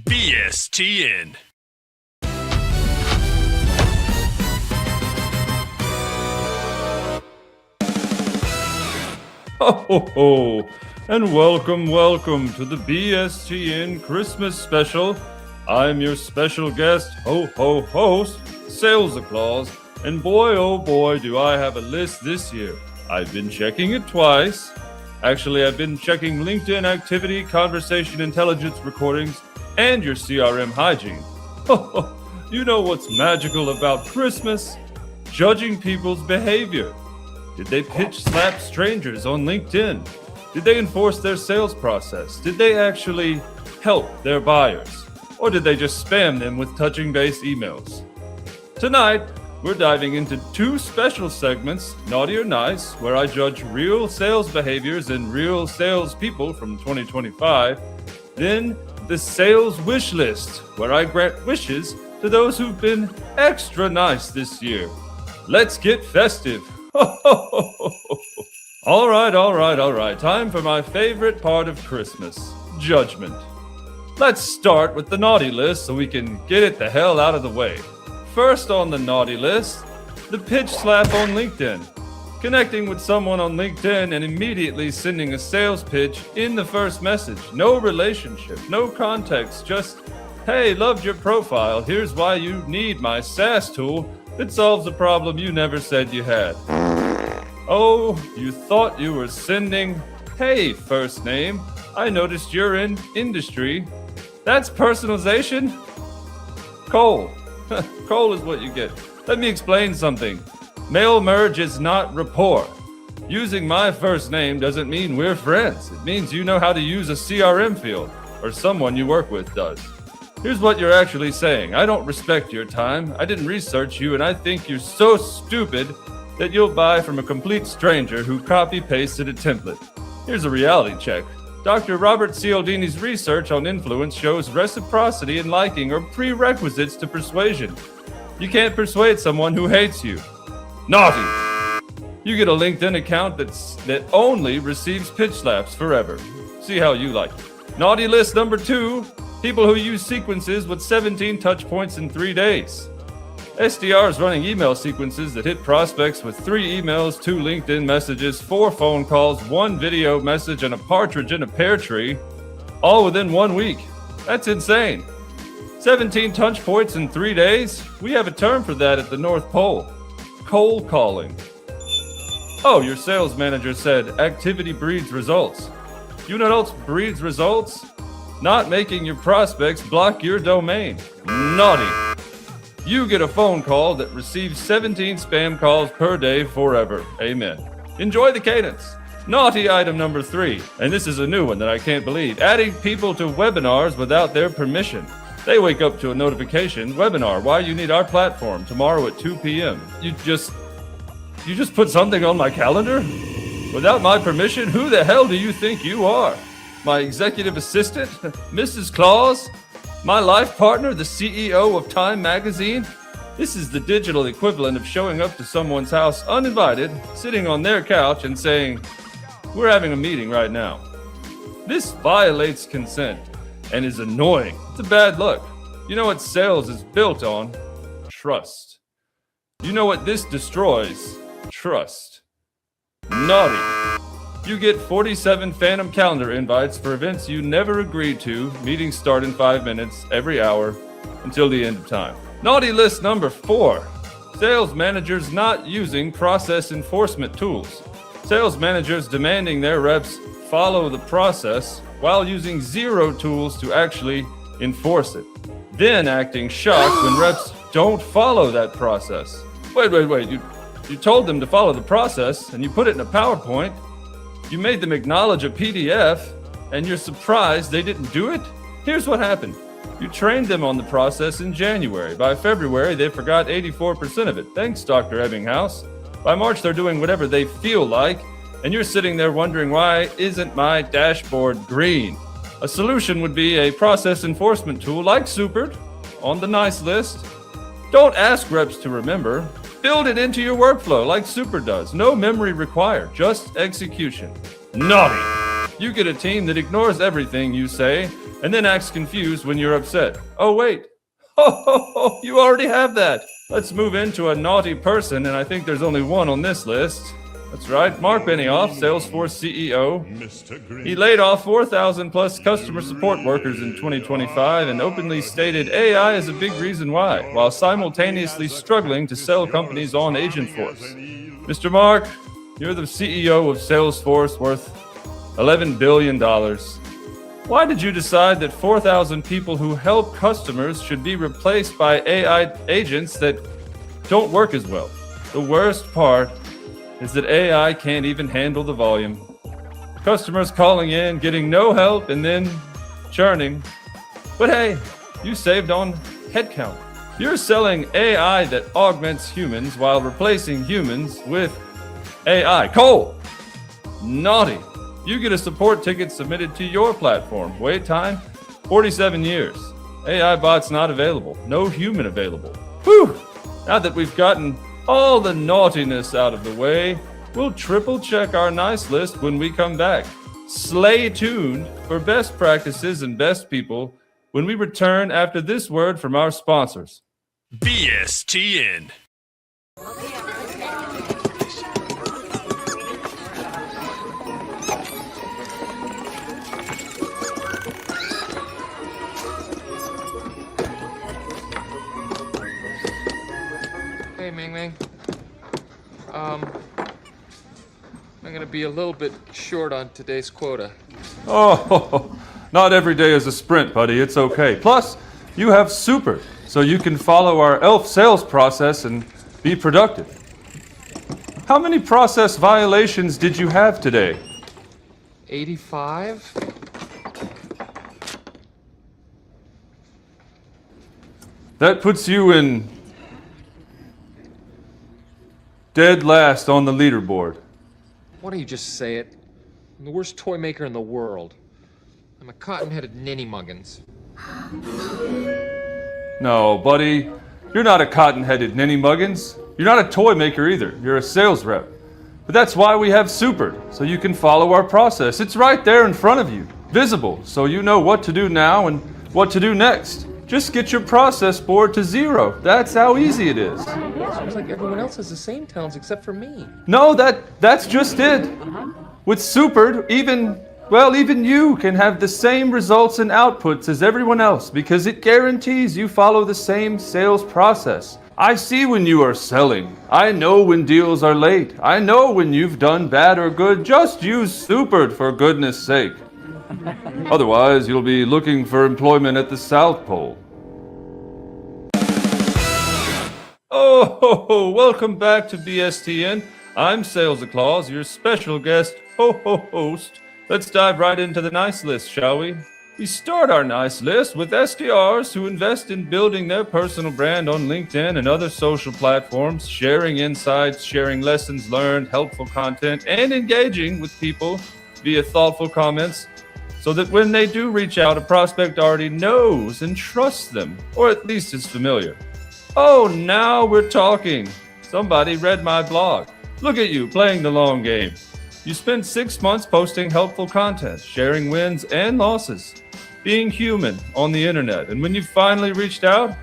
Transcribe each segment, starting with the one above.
BSTN. Ho, ho, ho, and welcome to the BSTN Christmas special. I'm your special guest, host, Sales-A-Claus, and boy, oh boy, do I have a list this year. I've been checking it twice. Actually, I've been checking LinkedIn activity, conversation intelligence recordings, and your CRM hygiene. You know what's magical about Christmas? Judging people's behavior. Did they pitch slap strangers on LinkedIn? Did they enforce their sales process? Did they actually help their buyers? Or did they just spam them with touching base emails? Tonight, we're diving into two special segments, Naughty or Nice, where I judge real sales behaviors and real sales people from 2025. Then, the Sales Wish List, where I grant wishes to those who've been extra nice this year. Let's get festive. All right. Time for my favorite part of Christmas, judgment. Let's start with the naughty list so we can get it the hell out of the way. First on the naughty list, the pitch slap on LinkedIn. Connecting with someone on LinkedIn and immediately sending a sales pitch in the first message. No relationship, no context, just, hey, loved your profile. Here's why you need my SaaS tool that solves a problem you never said you had. Oh, you thought you were sending, hey, first name, I noticed you're in industry. That's personalization? Cole. Cole is what you get. Let me explain something. Mail merge is not rapport. Using my first name doesn't mean we're friends. It means you know how to use a CRM field, or someone you work with does. Here's what you're actually saying. I don't respect your time. I didn't research you, and I think you're so stupid that you'll buy from a complete stranger who copy-pasted a template. Here's a reality check. Dr. Robert Cialdini's research on influence shows reciprocity and liking are prerequisites to persuasion. You can't persuade someone who hates you. Naughty! You get a LinkedIn account that only receives pitch slaps forever. See how you like it. Naughty list number 2, people who use sequences with 17 touch points in 3 days. SDRs running email sequences that hit prospects with 3 emails, 2 LinkedIn messages, 4 phone calls, 1 video message, and a partridge in a pear tree, all within 1 week. That's insane. 17 touch points in 3 days? We have a term for that at the North Pole. Cold calling. Oh, your sales manager said activity breeds results. You know what else breeds results? Not making your prospects block your domain. Naughty. You get a phone call that receives 17 spam calls per day forever. Amen. Enjoy the cadence. Naughty item number 3, and this is a new one that I can't believe. Adding people to webinars without their permission. They wake up to a notification, webinar, why you need our platform tomorrow at 2 p.m. You just put something on my calendar? Without my permission? Who the hell do you think you are? My executive assistant? Mrs. Claus? My life partner, the CEO of Time Magazine? This is the digital equivalent of showing up to someone's house uninvited, sitting on their couch and saying, we're having a meeting right now. This violates consent and is annoying. It's a bad look. You know what sales is built on? Trust. You know what this destroys? Trust. Naughty. You get 47 phantom calendar invites for events you never agreed to. Meetings start in 5 minutes every hour until the end of time. Naughty list number 4. Sales managers not using process enforcement tools. Sales managers demanding their reps follow the process while using 0 tools to actually enforce it. Then acting shocked when reps don't follow that process. Wait. You told them to follow the process and you put it in a PowerPoint. You made them acknowledge a PDF, and you're surprised they didn't do it? Here's what happened. You trained them on the process in January. By February, they forgot 84% of it. Thanks, Dr. Ebbinghaus. By March, they're doing whatever they feel like, and you're sitting there wondering, why isn't my dashboard green? A solution would be a process enforcement tool like Supert on the nice list. Don't ask reps to remember. Build it into your workflow like Super does. No memory required, just execution. Naughty. You get a team that ignores everything you say and then acts confused when you're upset. Oh, wait. Oh, you already have that. Let's move into a naughty person, and I think there's only one on this list. That's right, Mark Benioff, Salesforce CEO. He laid off 4,000 plus customer support workers in 2025 and openly stated AI is a big reason why, while simultaneously struggling to sell companies on Agentforce. Mr. Mark, you're the CEO of Salesforce, worth $11 billion. Why did you decide that 4,000 people who help customers should be replaced by AI agents that don't work as well? The worst part is that AI can't even handle the volume. Customers calling in, getting no help, and then churning. But hey, you saved on headcount. You're selling AI that augments humans while replacing humans with AI. Cole! Naughty. You get a support ticket submitted to your platform. Wait time, 47 years. AI bot's not available. No human available. Whew! Now that we've gotten all the naughtiness out of the way, we'll triple check our nice list when we come back. Stay tuned for best practices and best people when we return after this word from our sponsors. BSTN. Hey, Ming Ming. I'm gonna be a little bit short on today's quota. Oh, not every day is a sprint, buddy. It's okay. Plus, you have Super, so you can follow our ELF sales process and be productive. How many process violations did you have today? 85? That puts you in dead last on the leaderboard. Why don't you just say it? I'm the worst toy maker in the world. I'm a cotton-headed ninny-muggins. No, buddy. You're not a cotton-headed ninny-muggins. You're not a toy maker either. You're a sales rep. But that's why we have Super, so you can follow our process. It's right there in front of you, visible, so you know what to do now and what to do next. Just get your process board to 0. That's how easy it is. Seems like everyone else has the same talents except for me. No, that's just it. With Super, even you can have the same results and outputs as everyone else because it guarantees you follow the same sales process. I see when you are selling. I know when deals are late. I know when you've done bad or good. Just use Super for goodness sake. Otherwise, you'll be looking for employment at the South Pole. Oh, welcome back to BSTN. I'm Sales-A-Claus, your special guest host. Let's dive right into the nice list, shall we? We start our nice list with SDRs who invest in building their personal brand on LinkedIn and other social platforms, sharing insights, sharing lessons learned, helpful content, and engaging with people via thoughtful comments, so that when they do reach out, a prospect already knows and trusts them, or at least is familiar. Oh, now we're talking. Somebody read my blog. Look at you playing the long game. You spent 6 months posting helpful content, sharing wins and losses, being human on the internet. And when you finally reached out,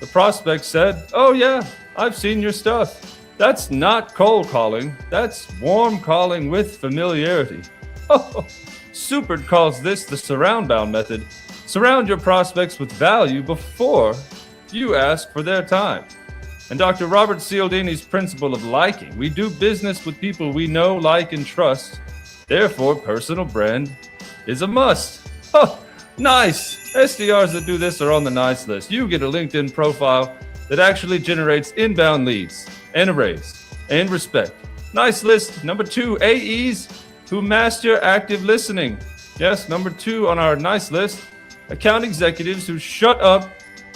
the prospect said, "Oh yeah, I've seen your stuff." That's not cold calling. That's warm calling with familiarity. Oh, Super calls this the surround bound method. Surround your prospects with value before you ask for their time. And Dr. Robert Cialdini's principle of liking. We do business with people we know, like, and trust. Therefore, personal brand is a must. Oh, nice. SDRs that do this are on the nice list. You get a LinkedIn profile that actually generates inbound leads and a raise and respect. Nice list. Number 2, AEs who master active listening. Yes, number 2 on our nice list, account executives who shut up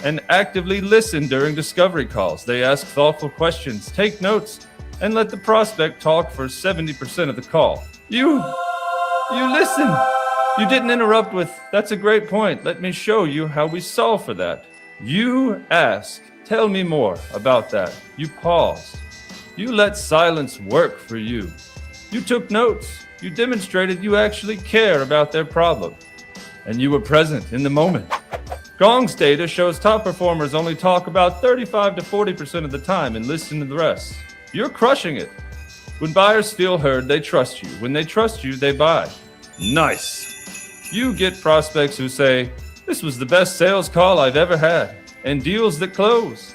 and actively listen during discovery calls. They ask thoughtful questions, take notes, and let the prospect talk for 70% of the call. You listen. You didn't interrupt with, "That's a great point. Let me show you how we solve for that." You ask, "Tell me more about that." You paused. You let silence work for you. You took notes. You demonstrated you actually care about their problem, and you were present in the moment. Gong's data shows top performers only talk about 35 to 40% of the time and listen to the rest. You're crushing it. When buyers feel heard, they trust you. When they trust you, they buy. Nice. You get prospects who say, "This was the best sales call I've ever had," and deals that close.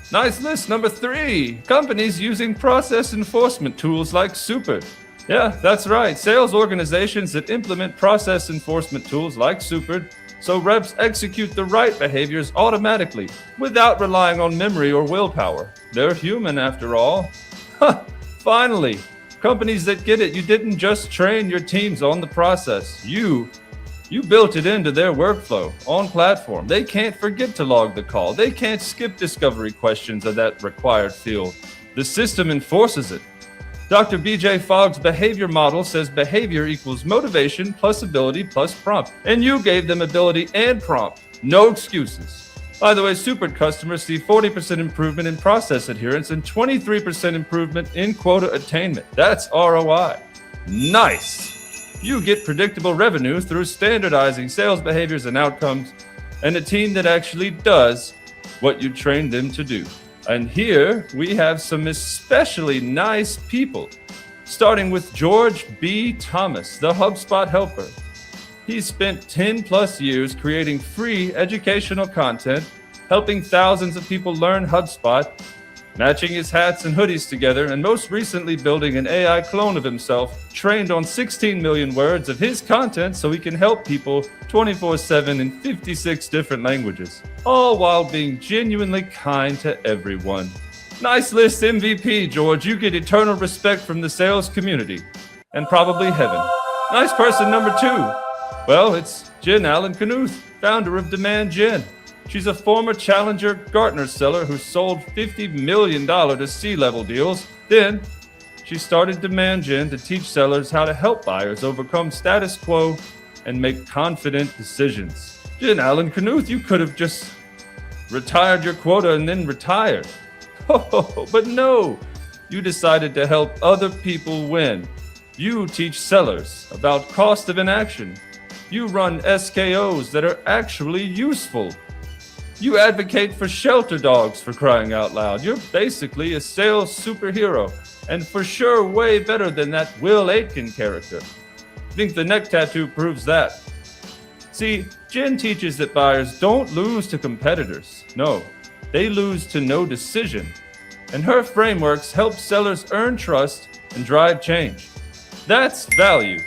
Nice list number 3. Companies using process enforcement tools like Super. Yeah, that's right. Sales organizations that implement process enforcement tools like Super so reps execute the right behaviors automatically without relying on memory or willpower. They're human after all. Finally, companies that get it. You didn't just train your teams on the process. You built it into their workflow on platform. They can't forget to log the call. They can't skip discovery questions of that required field. The system enforces it. Dr. BJ Fogg's behavior model says behavior equals motivation plus ability plus prompt. And you gave them ability and prompt. No excuses. By the way, Super customers see 40% improvement in process adherence and 23% improvement in quota attainment. That's ROI. Nice. You get predictable revenue through standardizing sales behaviors and outcomes, and a team that actually does what you trained them to do. And here we have some especially nice people, starting with George B. Thomas, the HubSpot helper. He spent 10 plus years creating free educational content, helping thousands of people learn HubSpot, matching his hats and hoodies together, and most recently building an AI clone of himself, trained on 16 million words of his content so he can help people 24/7 in 56 different languages, all while being genuinely kind to everyone. Nice list, MVP, George. You get eternal respect from the sales community, and probably heaven. Nice person number 2. Well, it's Jen Allen Knuth, founder of Demand Gen. She's a former Challenger Gartner seller who sold $50 million to C-level deals. Then she started Demand Gen to teach sellers how to help buyers overcome status quo and make confident decisions. Jen Allen Knuth, you could have just retired your quota and then retired. But no, you decided to help other people win. You teach sellers about cost of inaction. You run SKOs that are actually useful. You advocate for shelter dogs, for crying out loud. You're basically a sales superhero, and for sure way better than that Will Aitken character. I think the neck tattoo proves that. See, Jen teaches that buyers don't lose to competitors. No, they lose to no decision. And her frameworks help sellers earn trust and drive change. That's value.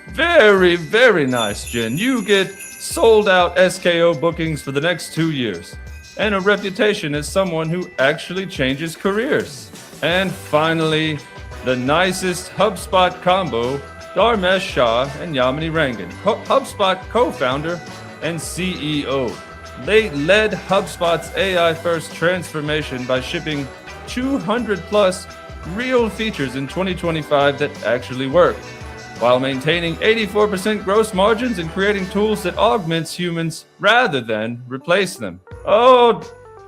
Very, very nice, Jen. You get sold out SKO bookings for the next 2 years, and a reputation as someone who actually changes careers. And finally, the nicest HubSpot combo, Dharmesh Shah and Yamini Rangan, HubSpot co-founder and CEO. They led HubSpot's AI-first transformation by shipping 200 plus real features in 2025 that actually work, while maintaining 84% gross margins and creating tools that augments humans rather than replace them. Oh,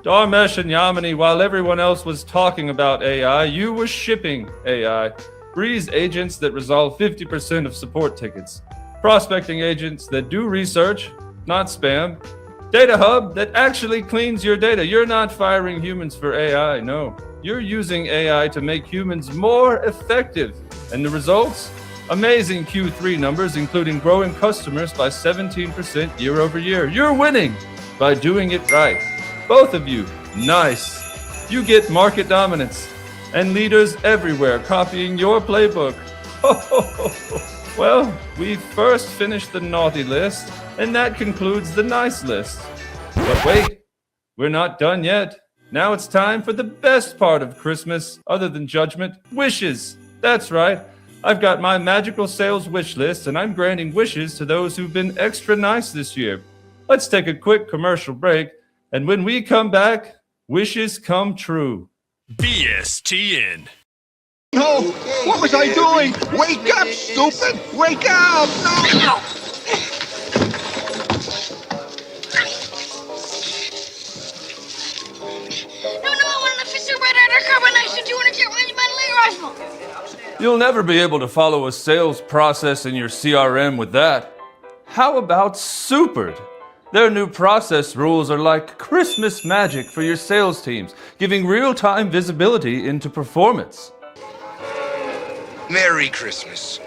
Dharmesh and Yamini, while everyone else was talking about AI, you were shipping AI. Breeze agents that resolve 50% of support tickets. Prospecting agents that do research, not spam. Data Hub that actually cleans your data. You're not firing humans for AI, no. You're using AI to make humans more effective. And the results? Amazing Q3 numbers, including growing customers by 17% year over year. You're winning by doing it right. Both of you, nice. You get market dominance and leaders everywhere copying your playbook. Well, we first finished the naughty list, and that concludes the nice list. But wait, we're not done yet. Now it's time for the best part of Christmas, other than judgment, wishes. That's right. I've got my magical sales wish list, and I'm granting wishes to those who've been extra nice this year. Let's take a quick commercial break, and when we come back, wishes come true. BSTN. Oh, what was I doing? Wake up, stupid! Wake up! No! No, I want an official red undercover nice to 200 jet rifle. You'll never be able to follow a sales process in your CRM with that. How about Supered? Their new process rules are like Christmas magic for your sales teams, giving real-time visibility into performance. Merry Christmas.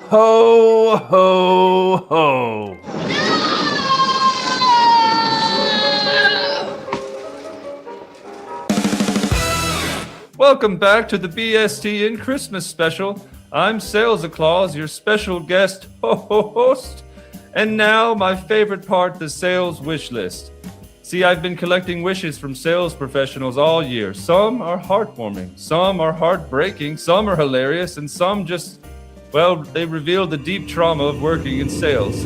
Ho, ho, ho. Welcome back to the BSTN Christmas special. I'm Sales-A-Claus, your special guest host. And now my favorite part, the sales wish list. See, I've been collecting wishes from sales professionals all year. Some are heartwarming, some are heartbreaking, some are hilarious, and some just, well, they reveal the deep trauma of working in sales.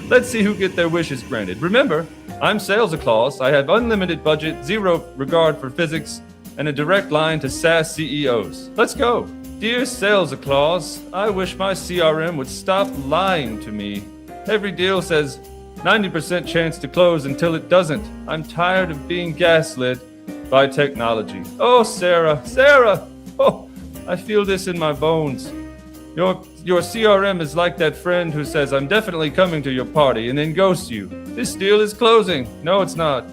Let's see who get their wishes granted. Remember, I'm Sales-A-Claus. I have unlimited budget, zero regard for physics, and a direct line to SaaS CEOs. Let's go. Dear Sales-A-Claus, I wish my CRM would stop lying to me. Every deal says 90% chance to close until it doesn't. I'm tired of being gaslit by technology. Oh, Sarah, oh, I feel this in my bones. Your CRM is like that friend who says, I'm definitely coming to your party, and then ghosts you. This deal is closing. No, it's not.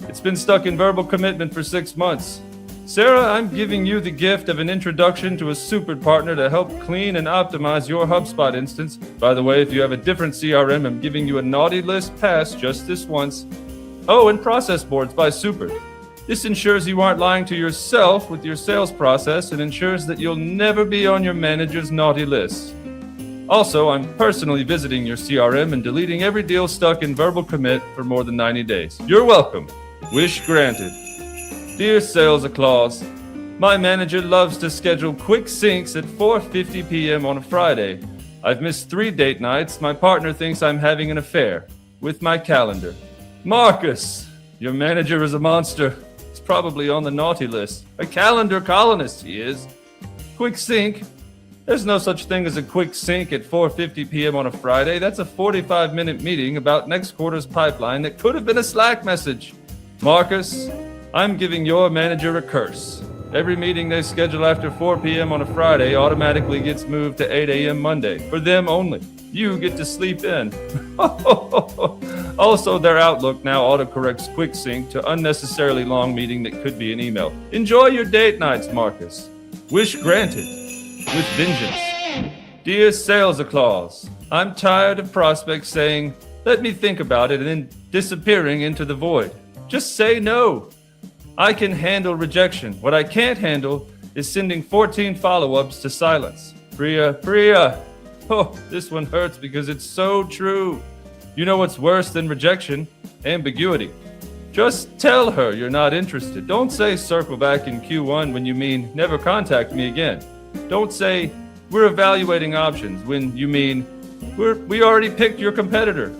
It's been stuck in verbal commitment for 6 months. Sarah, I'm giving you the gift of an introduction to a Supered partner to help clean and optimize your HubSpot instance. By the way, if you have a different CRM, I'm giving you a naughty list pass just this once. Oh, and process boards by Supered. This ensures you aren't lying to yourself with your sales process and ensures that you'll never be on your manager's naughty list. Also, I'm personally visiting your CRM and deleting every deal stuck in verbal commit for more than 90 days. You're welcome. Wish granted. Dear Sales-A-Claus, my manager loves to schedule quick syncs at 4:50 p.m. on a Friday. I've missed 3 date nights. My partner thinks I'm having an affair with my calendar. Marcus, your manager is a monster. He's probably on the naughty list. A calendar colonist, he is. Quick sync? There's no such thing as a quick sync at 4:50 p.m. on a Friday. That's a 45-minute meeting about next quarter's pipeline that could have been a Slack message. Marcus, I'm giving your manager a curse. Every meeting they schedule after 4 p.m. on a Friday automatically gets moved to 8 a.m. Monday. For them only. You get to sleep in. Also, their Outlook now autocorrects quick sync to unnecessarily long meeting that could be an email. Enjoy your date nights, Marcus. Wish granted. With vengeance. Dear Sales-A-Claus, I'm tired of prospects saying, let me think about it, and then disappearing into the void. Just say no. I can handle rejection. What I can't handle is sending 14 follow-ups to silence. Priya. Oh, this one hurts because it's so true. You know what's worse than rejection? Ambiguity. Just tell her you're not interested. Don't say circle back in Q1 when you mean never contact me again. Don't say we're evaluating options when you mean we already picked your competitor.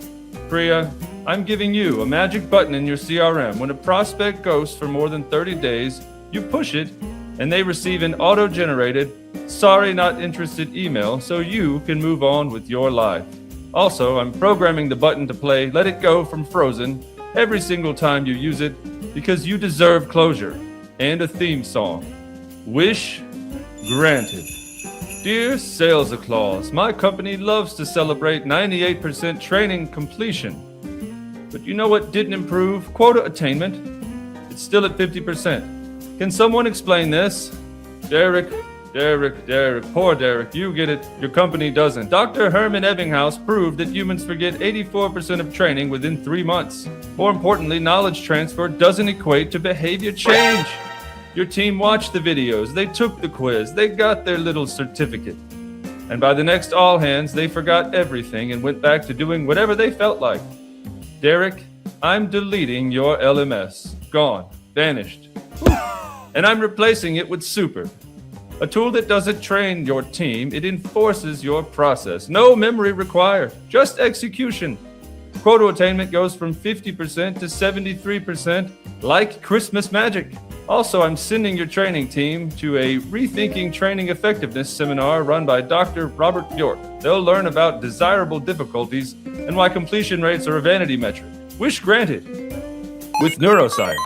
Priya, I'm giving you a magic button in your CRM. When a prospect ghosts for more than 30 days, you push it and they receive an auto-generated, sorry not interested email so you can move on with your life. Also, I'm programming the button to play Let It Go from Frozen every single time you use it because you deserve closure and a theme song. Wish granted. Dear Sales-A-Claus, my company loves to celebrate 98% training completion. But you know what didn't improve? Quota attainment. It's still at 50%. Can someone explain this? Derek. Poor Derek, you get it. Your company doesn't. Dr. Herman Ebbinghaus proved that humans forget 84% of training within 3 months. More importantly, knowledge transfer doesn't equate to behavior change. Your team watched the videos. They took the quiz. They got their little certificate. And by the next all hands, they forgot everything and went back to doing whatever they felt like. Derek, I'm deleting your LMS. Gone. Vanished. And I'm replacing it with Supered. A tool that doesn't train your team, it enforces your process. No memory required, just execution. Quota attainment goes from 50% to 73%, like Christmas magic. Also, I'm sending your training team to a Rethinking Training Effectiveness seminar run by Dr. Robert Bjork. They'll learn about desirable difficulties and why completion rates are a vanity metric. Wish granted. With neuroscience.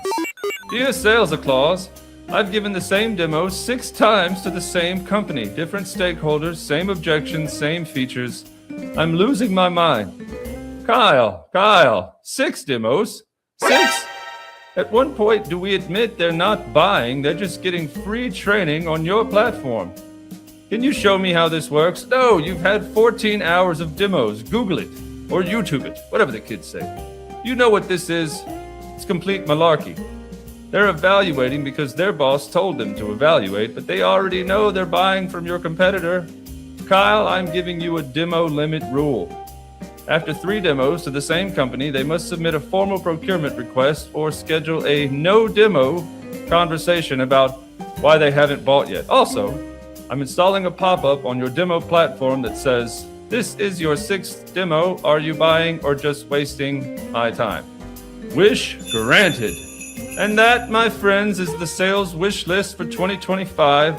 Dear Sales-A-Claus, I've given the same demo 6 times to the same company, different stakeholders, same objections, same features. I'm losing my mind. Kyle, 6 demos? 6? At one point, do we admit they're not buying, they're just getting free training on your platform? Can you show me how this works? No, you've had 14 hours of demos. Google it, or YouTube it, whatever the kids say. You know what this is. It's complete malarkey. They're evaluating because their boss told them to evaluate, but they already know they're buying from your competitor. Kyle, I'm giving you a demo limit rule. After 3 demos to the same company, they must submit a formal procurement request or schedule a no-demo conversation about why they haven't bought yet. Also, I'm installing a pop-up on your demo platform that says, "This is your 6th demo. Are you buying or just wasting my time?" Wish granted. And that, my friends, is the sales wish list for 2025.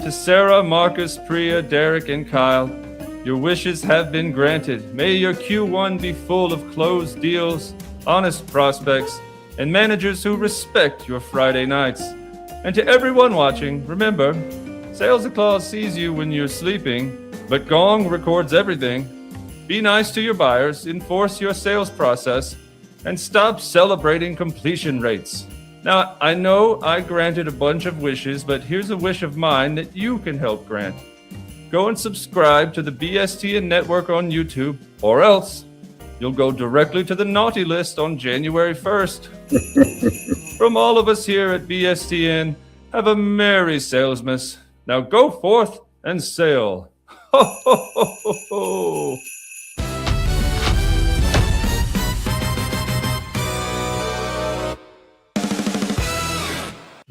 To Sarah, Marcus, Priya, Derek, and Kyle, your wishes have been granted. May your Q1 be full of closed deals, honest prospects, and managers who respect your Friday nights. And to everyone watching, remember, Sales-A-Claus sees you when you're sleeping, but Gong records everything. Be nice to your buyers, enforce your sales process, and stop celebrating completion rates. Now, I know I granted a bunch of wishes, but here's a wish of mine that you can help grant. Go and subscribe to the BSTN Network on YouTube, or else you'll go directly to the naughty list on January 1st. From all of us here at BSTN, have a merry Salesmas. Now go forth and sail. Ho, ho, ho, ho, ho.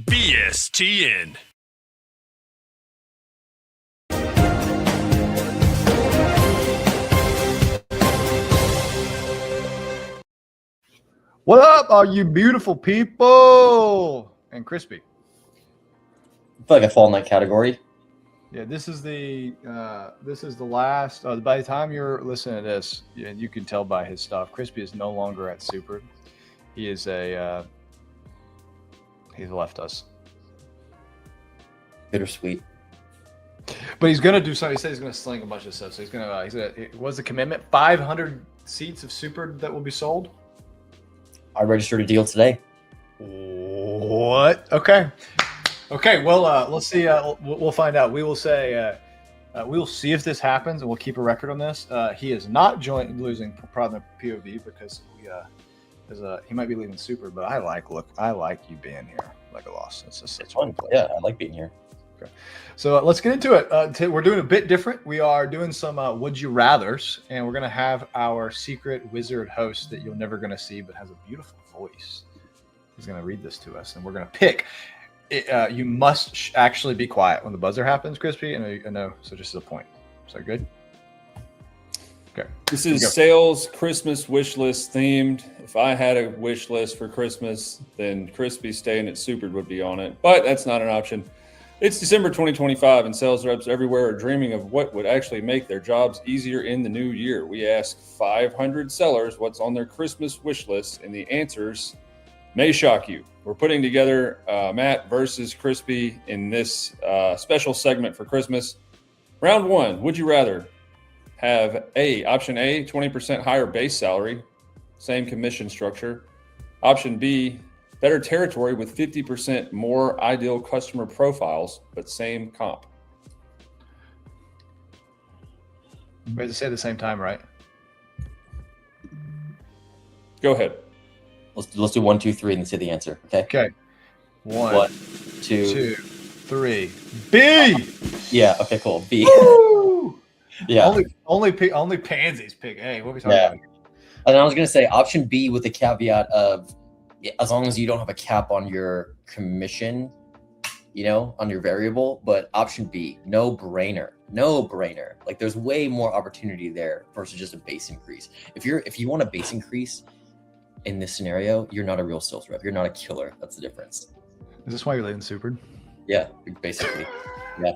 BSTN. What up, all you beautiful people? And crispy. I feel like I fall in that category. Yeah, this is the last. By the time you're listening to this, you can tell by his stuff. Crispy is no longer at Super. He is he's left us. Bittersweet. But he's gonna do something. He said he's gonna sling a bunch of stuff. So he's gonna. What's the commitment? 500 seats of Super that will be sold. I registered a deal today. What? Okay. Well, let's see. We'll find out. We will say. We will see if this happens, and we'll keep a record on this. He is not losing problem POV because he might be leaving Super. But I like you being here, Legolas. It's just such a fun place. Yeah, I like being here. Okay. So let's get into it. We're doing a bit different. We are doing some Would You Rathers, and we're going to have our secret wizard host that you're never going to see, but has a beautiful voice. He's going to read this to us, and we're going to pick. You must actually be quiet when the buzzer happens, Crispy. I know. So just as a point. Is that good? Okay. This is sales Christmas wish list themed. If I had a wish list for Christmas, then Crispy staying at Super would be on it, but that's not an option. It's December 2025, and sales reps everywhere are dreaming of what would actually make their jobs easier in the new year. We asked 500 sellers what's on their Christmas wish list, and the answers may shock you. We're putting together Matt versus Crispy in this special segment for Christmas. Round 1, would you rather have option A, 20% higher base salary, same commission structure. Option B, better territory with 50% more ideal customer profiles, but same comp. We have to say at the same time, right? Go ahead. Let's do 1, 2, 3, and then say the answer. Okay. Okay. 1, 2, 3. B. Yeah. Okay. Cool. B. Woo! Yeah. Only pansies pick A. What are we talking about? And I was gonna say option B with the caveat of, as long as you don't have a cap on your commission, on your variable. But option B, no brainer. Like there's way more opportunity there versus just a base increase. If you want a base increase in this scenario, you're not a real sales rep. You're not a killer. That's the difference. Is this why you're leaving Super? Yeah, basically. Yeah.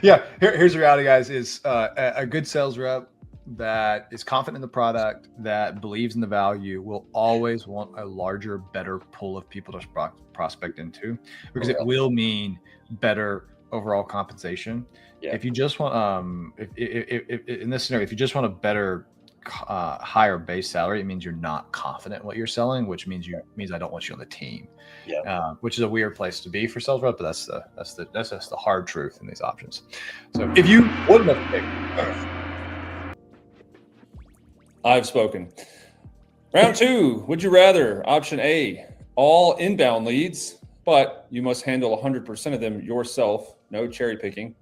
Yeah. Here's the reality, guys. Is a good sales rep that is confident in the product, that believes in the value, will always want a larger, better pool of people to prospect into, because it will mean better overall compensation. Yeah. If you just want, if in this scenario, if you just want a better, higher base salary, it means you're not confident in what you're selling, which means I don't want you on the team. Yeah. Which is a weird place to be for sales rep, but that's just the hard truth in these options. So if you wouldn't have picked, I've spoken. Round 2, would you rather? Option A, all inbound leads, but you must handle 100% of them yourself, no cherry picking.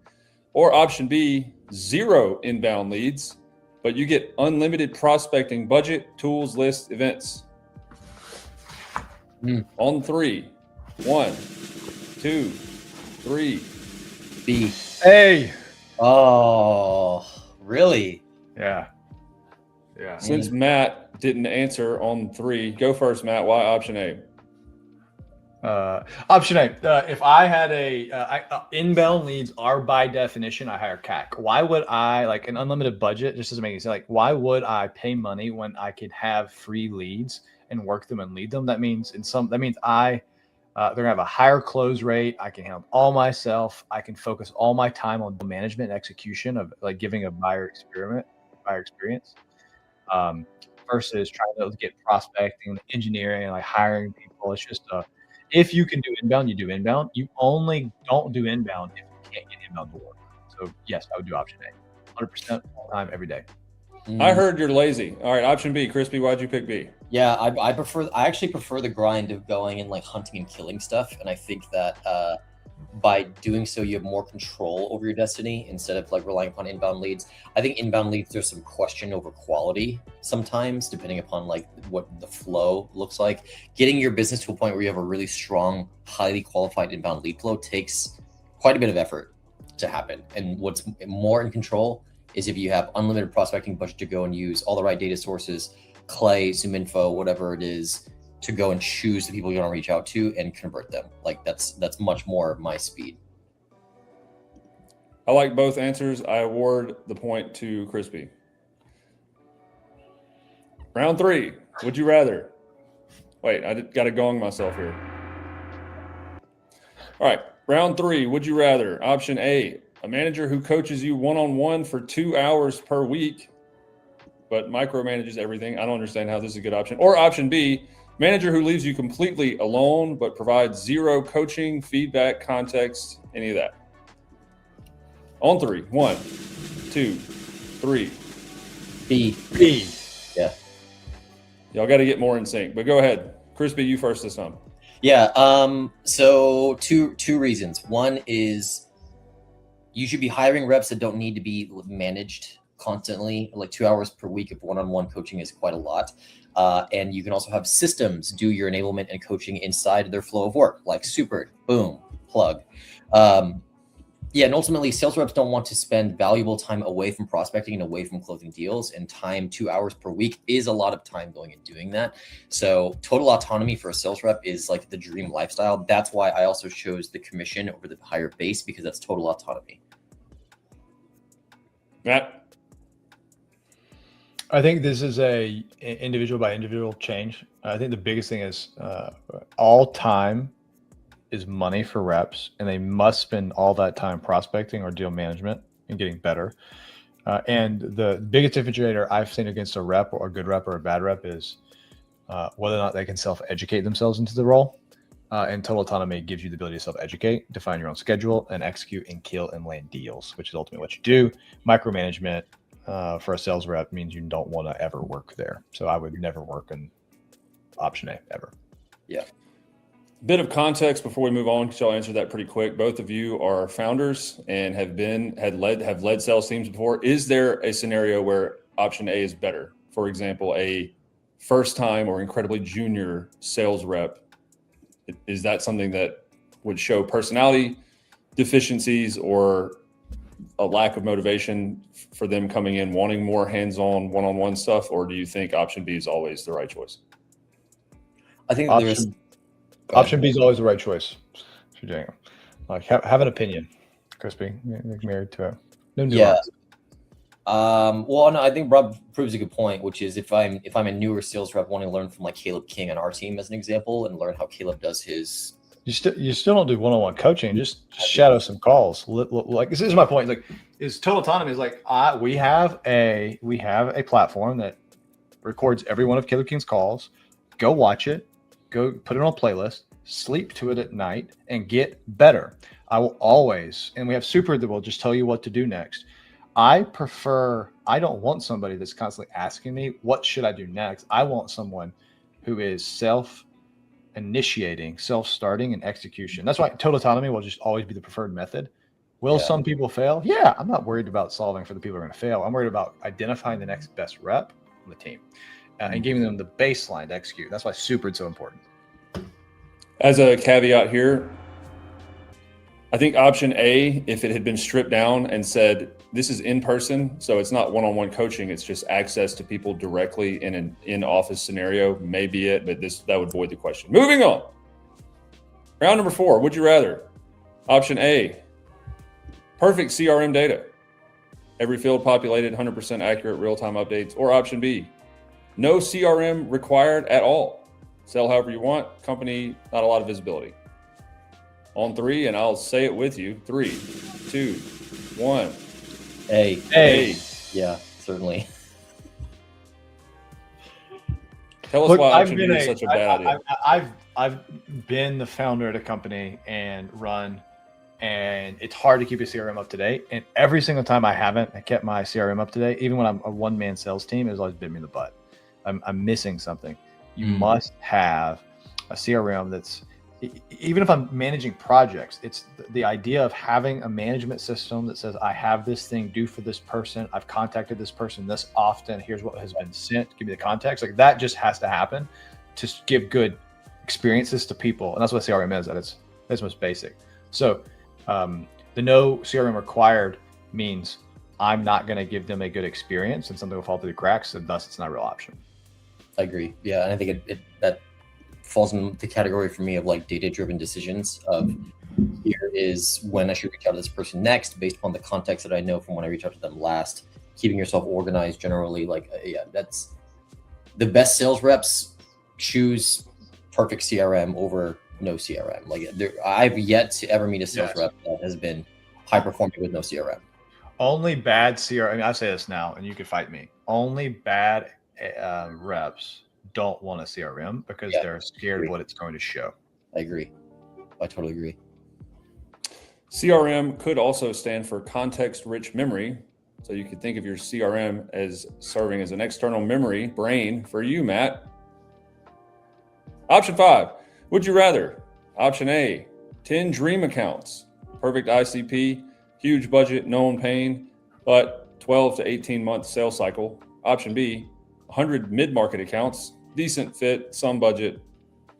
Or option B, 0 inbound leads, but you get unlimited prospecting budget, tools, lists, events. On 3. 1, 2, 3. B. A. Oh, really? Yeah. Since Matt didn't answer on 3, go first, Matt. Why option A? Option A. If I had inbound leads are by definition a higher CAC. Why would I, like, an unlimited budget? Just doesn't make any sense. Like, why would I pay money when I could have free leads and work them and lead them? That means they're gonna have a higher close rate. I can handle all myself. I can focus all my time on the management and execution of, like, giving a buyer experience. Versus trying to get prospecting, engineering, and like hiring people. It's just if you can do inbound, you do inbound. You only don't do inbound if you can't get inbound to work. So yes, I would do option A, 100% all the time, every day. I heard you're lazy. All right, option B. Crispy, why'd you pick B? Yeah, I actually prefer the grind of going and like hunting and killing stuff, and I think that by doing so, you have more control over your destiny instead of like relying upon inbound leads. I think inbound leads, there's some question over quality sometimes, depending upon like what the flow looks like. Getting your business to a point where you have a really strong, highly qualified inbound lead flow takes quite a bit of effort to happen. And what's more in control is if you have unlimited prospecting budget to go and use all the right data sources, Clay, ZoomInfo, whatever it is, to go and choose the people you want to reach out to and convert them. Like that's much more my speed. I like both answers. I award the point to Crispy. Round 3, would you rather? Wait, I got to gong myself here. All right, round 3, would you rather? Option A, a manager who coaches you one-on-one for 2 hours per week, but micromanages everything. I don't understand how this is a good option. Or option B, manager who leaves you completely alone, but provides 0 coaching, feedback, context, any of that. On 3, 1, 2, 3. B. Yeah. Y'all got to get more in sync, but go ahead. Crispy, you first this time. Yeah. So two reasons. One is you should be hiring reps that don't need to be managed constantly. Like 2 hours per week of one-on-one coaching is quite a lot. And you can also have systems do your enablement and coaching inside their flow of work, like Super, boom, plug. And ultimately, sales reps don't want to spend valuable time away from prospecting and away from closing deals, and time 2 hours per week is a lot of time going and doing that. So total autonomy for a sales rep is like the dream lifestyle. That's why I also chose the commission over the higher base, because that's total autonomy. Matt? I think this is a individual by individual change. I think the biggest thing is all time is money for reps, and they must spend all that time prospecting or deal management and getting better. And the biggest differentiator I've seen against a rep or a good rep or a bad rep is whether or not they can self-educate themselves into the role. And total autonomy gives you the ability to self-educate, define your own schedule, and execute and kill and land deals, which is ultimately what you do. Micromanagement for a sales rep means you don't want to ever work there. So I would never work in option A ever. Yeah. Bit of context before we move on, because y'all answered that pretty quick. Both of you are founders and have led sales teams before. Is there a scenario where option A is better? For example, a first-time or incredibly junior sales rep. Is that something that would show personality deficiencies or a lack of motivation for them coming in wanting more hands-on one-on-one stuff? Or do you think option B is always the right choice? I think option B is always the right choice. If you're doing it. Like have an opinion, Crispy. You're married to it. No nuance. Well, no, I think Rob proves a good point, which is if I'm a newer sales rep wanting to learn from like Caleb King on our team as an example, and learn how Caleb does his. You still don't do one-on-one coaching. Just shadow some calls. Like this is my point. Like, is total autonomy is like we have a platform that records every one of Caleb King's calls. Go watch it. Go put it on a playlist. Sleep to it at night and get better. I will always, and we have Super that will just tell you what to do next. I don't want somebody that's constantly asking me, what should I do next? I want someone who is self-initiating, self-starting, and execution. That's why total autonomy will just always be the preferred method. Will some people fail? Yeah, I'm not worried about solving for the people who are going to fail. I'm worried about identifying the next best rep on the team and giving them the baseline to execute. That's why Super is so important. As a caveat here, I think option A, if it had been stripped down and said, this is in person, so it's not one-on-one coaching, it's just access to people directly in an in-office scenario, may be it, but that would void the question. Moving on. Round number 4, would you rather? Option A, perfect CRM data. Every field populated, 100% accurate real-time updates. Or option B, no CRM required at all. Sell however you want, company, not a lot of visibility. On 3, and I'll say it with you. 3, 2, 1. A. Yeah, certainly. Tell us why option B is such a bad idea. I've been the founder at a company and run, and it's hard to keep a CRM up to date. And every single time I kept my CRM up to date, even when I'm a one-man sales team, it has always bit me in the butt. I'm missing something. You must have a CRM that's, even if I'm managing projects, it's the idea of having a management system that says, I have this thing due for this person. I've contacted this person this often. Here's what has been sent. Give me the context. Like that just has to happen to give good experiences to people. And that's what CRM is at its most basic. So the no CRM required means I'm not going to give them a good experience and something will fall through the cracks, and thus it's not a real option. I agree. Yeah, and I think that falls in the category for me of like data-driven decisions of here is when I should reach out to this person next based on the context that I know from when I reach out to them last. Keeping yourself organized generally, that's the best sales reps choose perfect CRM over no CRM. I've yet to ever meet a sales rep that has been high performing with no CRM. Only bad CRM. I mean, I say this now, and you can fight me. Only bad reps don't want a CRM because they're scared of what it's going to show. I agree. I totally agree. CRM could also stand for context-rich memory. So you could think of your CRM as serving as an external memory brain for you, Matt. Option 5, would you rather? Option A, 10 dream accounts, perfect ICP, huge budget, known pain, but 12 to 18 month sales cycle. Option B, 100 mid-market accounts, decent fit, some budget,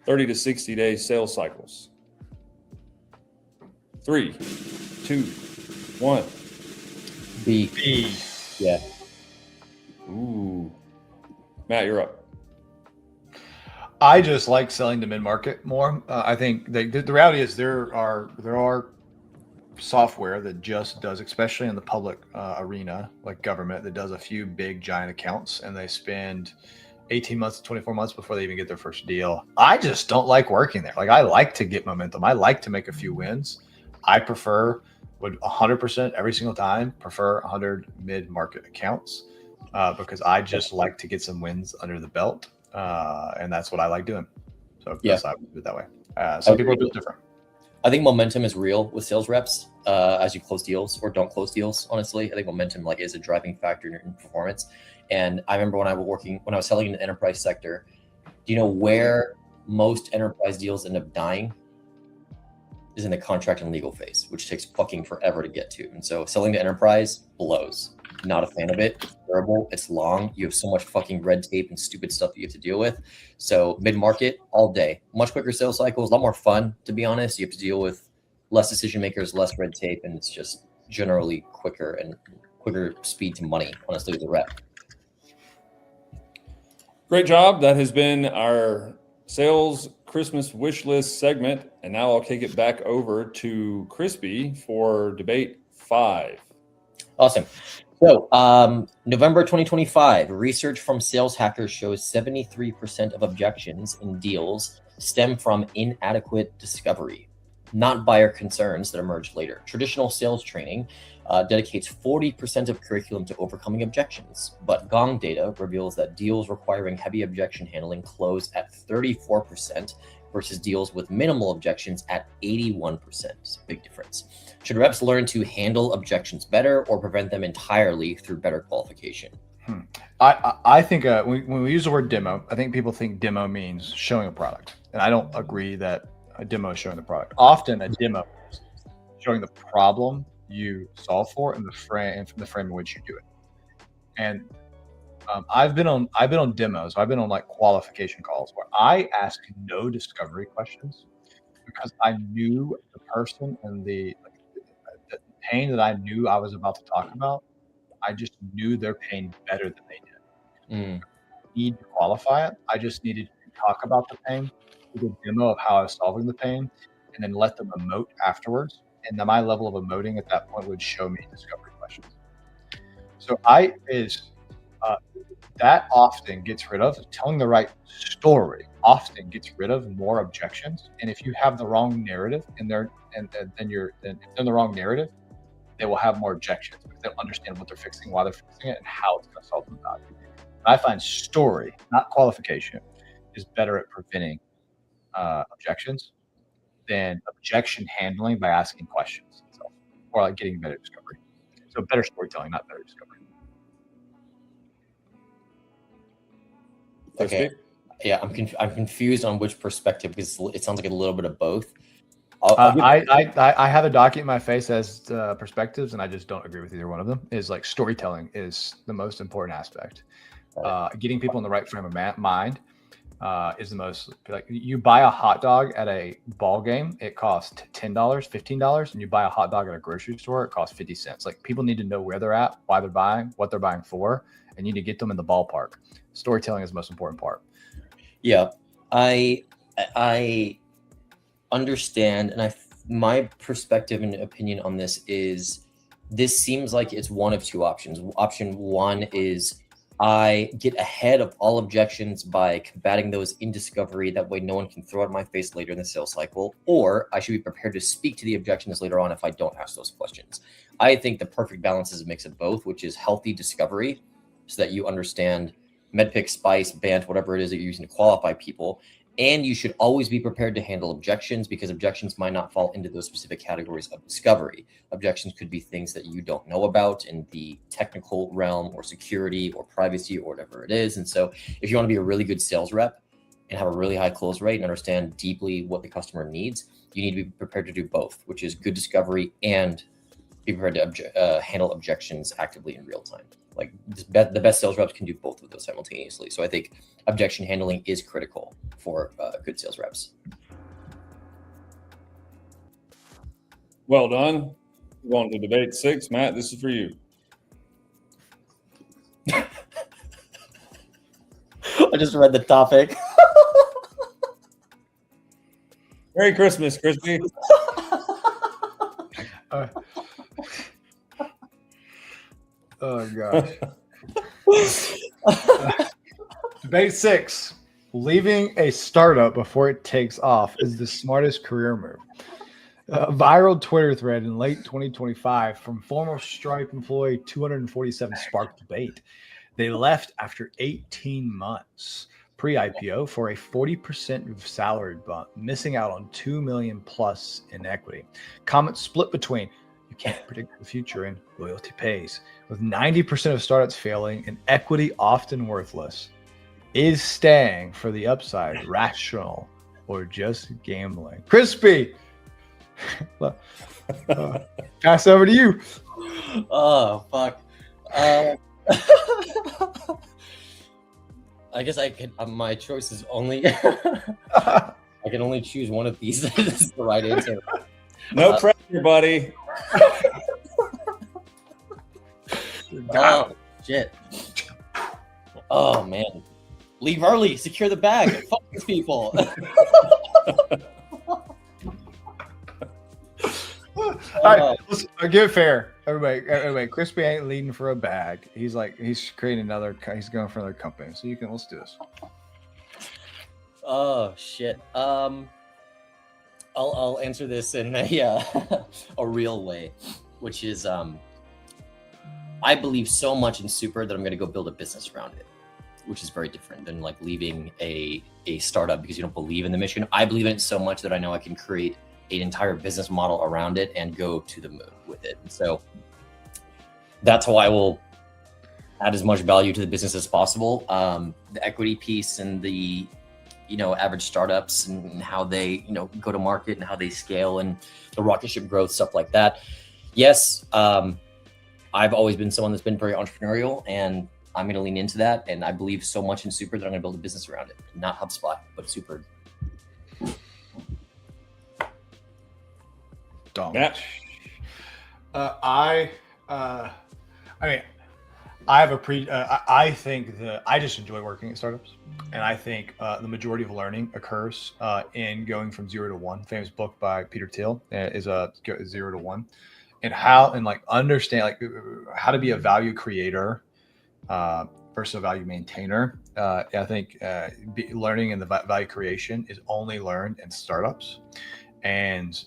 30 to 60 day sales cycles. 3, 2, 1. B. Yeah. Ooh. Matt, you're up. I just like selling to mid-market more. I think the reality is there are software that just does, especially in the public arena, like government, that does a few big giant accounts, and they spend 18 months to 24 months before they even get their first deal. I just don't like working there. Like, I like to get momentum. I like to make a few wins. I would 100% every single time prefer 100 mid-market accounts because I just like to get some wins under the belt. And that's what I like doing. So yes, I would do it that way. Some people do it different. I think momentum is real with sales reps as you close deals or don't close deals. Honestly, I think momentum is a driving factor in performance. And I remember when I was selling in the enterprise sector, do you know where most enterprise deals end up dying? Is in the contract and legal phase, which takes fucking forever to get to. And so selling to enterprise blows. Not a fan of it. It's terrible. It's long. You have so much fucking red tape and stupid stuff that you have to deal with. So mid-market all day, much quicker sales cycles, a lot more fun, to be honest. You have to deal with less decision makers, less red tape, and it's just generally quicker speed to money, honestly, as a rep. Great job. That has been our sales Christmas wish list segment. And now I'll kick it back over to Crispy for debate 5. Awesome. So, November 2025, research from Sales Hackers shows 73% of objections in deals stem from inadequate discovery, not buyer concerns that emerge later. Traditional sales training dedicates 40% of curriculum to overcoming objections, but Gong data reveals that deals requiring heavy objection handling close at 34% versus deals with minimal objections at 81%. Big difference. Should reps learn to handle objections better or prevent them entirely through better qualification? I think when we use the word demo, I think people think demo means showing a product. And I don't agree that a demo is showing the product. Often a demo is showing the problem you solve for and from the frame in which you do it. And I've been on demos. I've been on like qualification calls where I ask no discovery questions because I knew the person and the pain that I knew I was about to talk about. I just knew their pain better than they did. Need to qualify it. I just needed to talk about the pain, do a demo of how I was solving the pain, and then let them emote afterwards. And then my level of emoting at that point would show me discovery questions. So that often gets rid of telling the right story. Often gets rid of more objections. And if you have the wrong narrative in there, and then if they're in the wrong narrative, they will have more objections because they'll understand what they're fixing, why they're fixing it, and how it's going to solve them value. I find story, not qualification, is better at preventing objections than objection handling by asking questions itself, or like getting better discovery. So better storytelling, not better discovery. Okay. Yeah, I'm confused on which perspective because it sounds like a little bit of both. I have a document in my face as perspectives, and I just don't agree with either one of them. Is like storytelling is the most important aspect. Getting people in the right frame of mind is the most. Like you buy a hot dog at a ball game, it costs $10, $15, and you buy a hot dog at a grocery store, it costs 50 cents. Like people need to know where they're at, why they're buying, what they're buying for, and you need to get them in the ballpark. Storytelling is the most important part. Yeah, I understand, and my perspective and opinion on this seems like it's one of two options. Option one is I get ahead of all objections by combating those in discovery. That way no one can throw it in my face later in the sales cycle, or I should be prepared to speak to the objections later on if I don't ask those questions. I think the perfect balance is a mix of both, which is healthy discovery so that you understand MedPick, Spice, BANT, whatever it is that you're using to qualify people. And you should always be prepared to handle objections because objections might not fall into those specific categories of discovery. Objections could be things that you don't know about in the technical realm or security or privacy or whatever it is. And so if you want to be a really good sales rep and have a really high close rate and understand deeply what the customer needs, you need to be prepared to do both, which is good discovery and be prepared to handle objections actively in real time. Like the best sales reps can do both of those simultaneously. So I think objection handling is critical for good sales reps. Well done. We're on to debate 6. Matt, this is for you. I just read the topic. Merry Christmas, Crispy. Oh gosh. Debate 6. Leaving a startup before it takes off is the smartest career move. A viral Twitter thread in late 2025 from former Stripe employee 247 sparked debate. They left after 18 months pre-IPO for a 40% salary bump, missing out on $2 million plus in equity. Comments split between you can't predict the future and loyalty pays. With 90% of startups failing and equity often worthless, is staying for the upside rational or just gambling? Crispy, pass over to you. Oh, fuck. I guess I can. My choice is only. I can only choose one of these. This is the right answer. No pressure, buddy. Oh, shit. Oh, man. Leave early. Secure the bag. Fuck these people. All right, let's give it fair. Everybody, Crispy ain't leading for a bag. He's creating he's going for another company. So let's do this. Oh shit. I'll answer this in a a real way, which is I believe so much in super that I'm going to go build a business around it, which is very different than like leaving a startup because you don't believe in the mission. I believe in it so much that I know I can create an entire business model around it and go to the moon with it. And so that's how I will add as much value to the business as possible. The equity piece and the average startups and how they go to market and how they scale and the rocket ship growth, stuff like that. Yes, I've always been someone that's been very entrepreneurial, and I'm going to lean into that. And I believe so much in super that I'm going to build a business around it. Not HubSpot, but super. Dumb. Yeah. I think that I just enjoy working at startups, and I think the majority of learning occurs in going from 0 to 1. Famous book by Peter Thiel is 0 to 1, and understand how to be a value creator versus a value maintainer. I think learning in the value creation is only learned in startups, and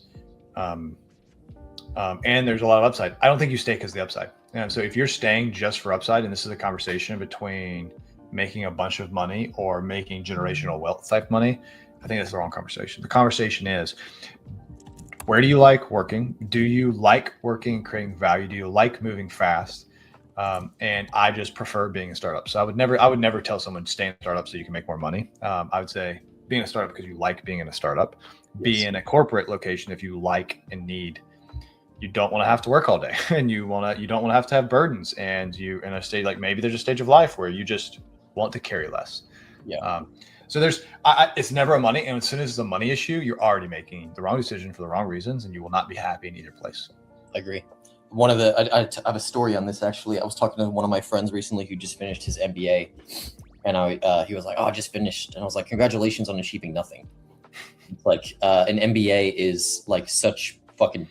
there's a lot of upside. I don't think you stay because of the upside. And so if you're staying just for upside, and this is a conversation between making a bunch of money or making generational wealth type money, I think that's the wrong conversation. The conversation is, where do you like working? Do you like working, creating value? Do you like moving fast? And I just prefer being a startup. So I would never tell someone to stay in a startup so you can make more money. I would say being a startup because you like being in a startup. Yes. Be in a corporate location if you like and need. You don't want to have to work all day, and you don't want to have burdens, and you in a stage maybe there's a stage of life where you just want to carry less. Yeah. So it's never a money, and as soon as it's a money issue, you're already making the wrong decision for the wrong reasons, and you will not be happy in either place. I agree. I have a story on this actually. I was talking to one of my friends recently who just finished his MBA, and he was like, "Oh, I just finished," and I was like, "Congratulations on achieving nothing." It's like an MBA is like such fucking.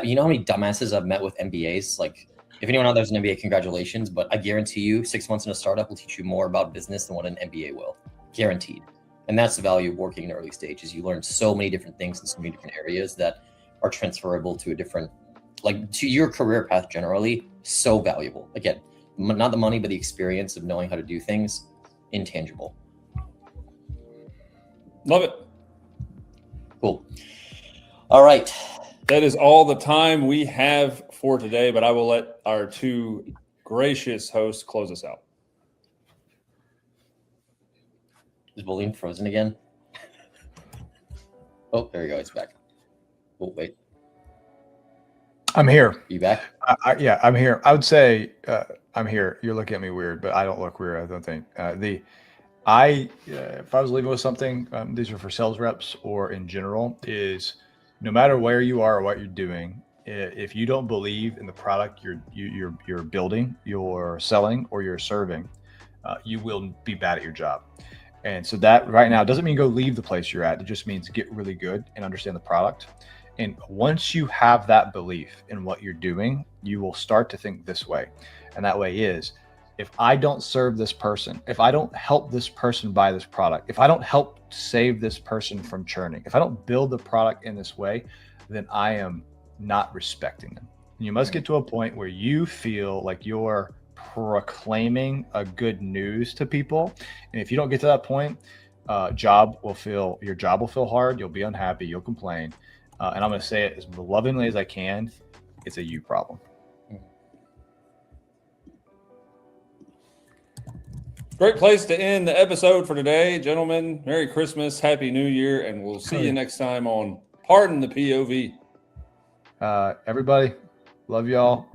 You know how many dumbasses I've met with MBAs? Like, if anyone out there's an MBA, congratulations. But I guarantee you, 6 months in a startup will teach you more about business than what an MBA will. Guaranteed. And that's the value of working in early stages. You learn so many different things in so many different areas that are transferable to a different, to your career path generally. So valuable. Again, not the money, but the experience of knowing how to do things. Intangible. Love it. Cool. All right. That is all the time we have for today, but I will let our two gracious hosts close us out. Is William frozen again? Oh, there you go. It's back. Oh, wait. I'm here. You back? Yeah, I'm here. I would say I'm here. You're looking at me weird, but I don't look weird, I don't think. If I was leaving with something, these are for sales reps or in general, is no matter where you are or what you're doing, if you don't believe in the product you're building, you're selling, or you're serving, you will be bad at your job. And so that right now doesn't mean go leave the place you're at. It just means get really good and understand the product. And once you have that belief in what you're doing, you will start to think this way. And that way is, if I don't serve this person, if I don't help this person buy this product, if I don't help save this person from churning, if I don't build the product in this way, then I am not respecting them. And you must get to a point where you feel like you're proclaiming a good news to people. And if you don't get to that point, your job will feel hard. You'll be unhappy. You'll complain. And I'm going to say it as lovingly as I can. It's a you problem. Great place to end the episode for today, gentlemen. Merry Christmas, Happy New Year, and we'll see you next time on Pardon the POV. Everybody, love y'all.